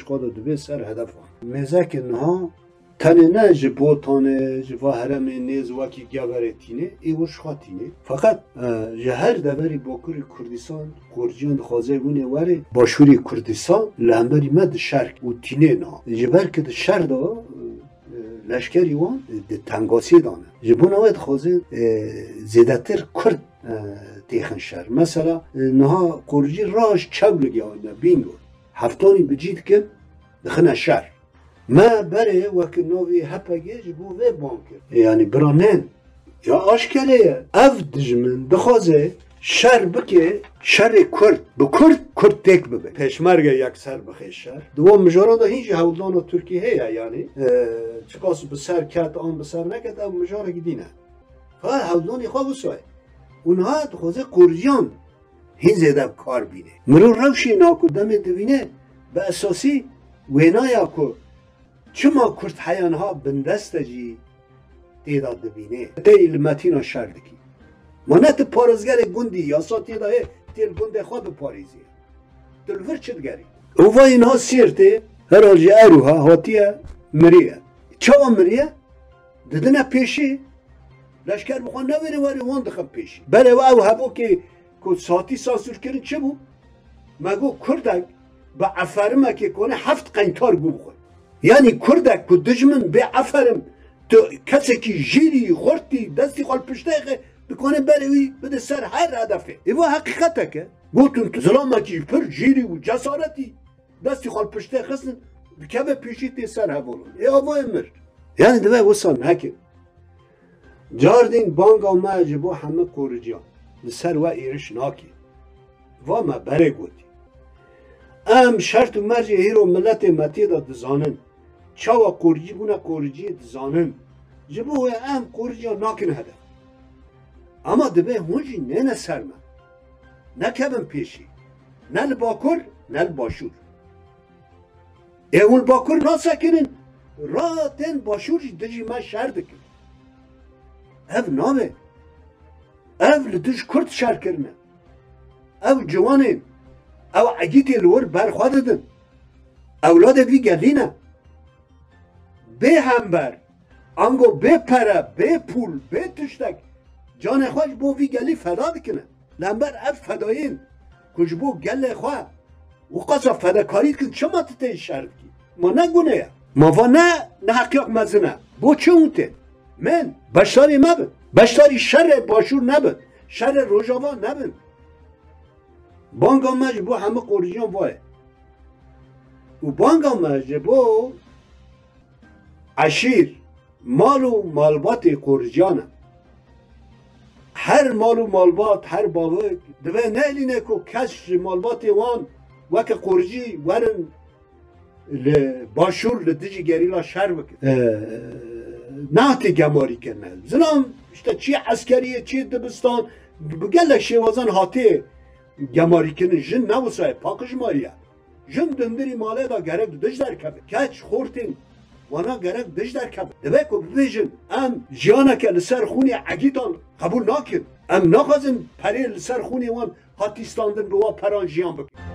خود دبی سر هدف مزک نها تنه نه جبو تانه جوا هرم نیز وکی گوره تینه ایوش خاتینه فقط جهر دبری باکوری کردستان خورجیان خوازه بونه وره باشوری کردستان لحنبری مد شرک و تینه نه جبر که ده شر دا لشکری وان ده تنگاسی دانه جبو نوید خوازه زیدتر کرد تیخن شر مثلا نها خورجی راش چگلگی آینه بینگو هفتانی بجید کن دخنه شر ما بره وقت نوی هپگیج بو و بانکر یعنی برانن یا آشکره اف دجمن دخوازه شر بکه شر کرد به کرد تک ببه پیشمرگه یک سر بخی شر دوام مجاران دا هیچ هولدان و ترکیه هیه یعنی چکاس بسر کت آن بسر نکت او مجاره گدینه فقط هولدانی خواه بسوه اونها دخوازه قرجیان هین زیده کار بینه مرو روشی ناکو دم دوینه به اساسی وینایا کو چما کرد حیانها بندسته جی دیداد دبینه تی علمتینا شردکی مانت پارزگر گندی یا سا تیدا تیل گنده خواه بپاریزی دلور چد گری اوه اینها سیرته هر آجی اروها هاتیه مریه چاوا مریه ددنه پیشی لشکر بخواه نویره واری وان دخم پیشی بله و او هبو که ساعتی ساسور کرن چه بو؟ مگو کردک با افرمه که کنه 7 قنتار گو بخواه یعنی کردک که دجمن به افرم تو کسی که جیری خورتی دستی خال پشته بکنه بروی بده سر هر هدفه ایوا حقیقته که گوتون تو ظلامه که پر جیری و جسارتی دستی خال پشته خستن که به پیشی تی سر هولون ای آبا امر یعنی دوه وصال نکن جاردین بانگ آمه عجبو همه قرجیان سر و ایرش ناکی و ما بره گوتی ام شرط و مرج هیرو ملت متی دا دزانن چاوا قرجی بونه قرجی دزانن جبو ام قرجی ناکن هده اما دبه هونجی نه سرمه نه کبن پیشی نه باکر نه باشور اون باکر ناسکنن را تن باشور دجی ما شر دکن اف نامه اف لدش کرد شر کرنه اف جوانین او عگیتی لور برخواه دادن اولاد وی گلینه به همبر انگو به پره به پول به تشتک جان خواهش بو وی گلی فدا بکنه لنبر اف فدایین کج بو گل خواه و قصا فداکاری کن چما تته شرد کی ما نگونه یا ما و نه حقیق مزنه بو چه اونته من بشتاری مبن بشتاری شر باشور نبن شر روژاوا نبن بانگا مج بو همه قرجیان وای و بانگا مج بو عشیر مال و مالبات قرجیانه هر مال و مالبات هر باوک دوه نهلینه که کش مالبات وان وک قرجی ورن باشور لدجی گریلا شر بکن نهتی گماری کنه زنام işte چی عسکریه چی دبستان بگلک شیوازان هاتی گماری کنه جن نوسای پاکش مایه جن دندری ماله دا گرک دج در کبه کچ خورتین وانا گرک دج در کبه دوه که ببیجن ام جیانه که لسر خونی عگیتان قبول ناکن ام نخوازن پری لسر خونی وان هاتیستاندن بوا پران جیان بکن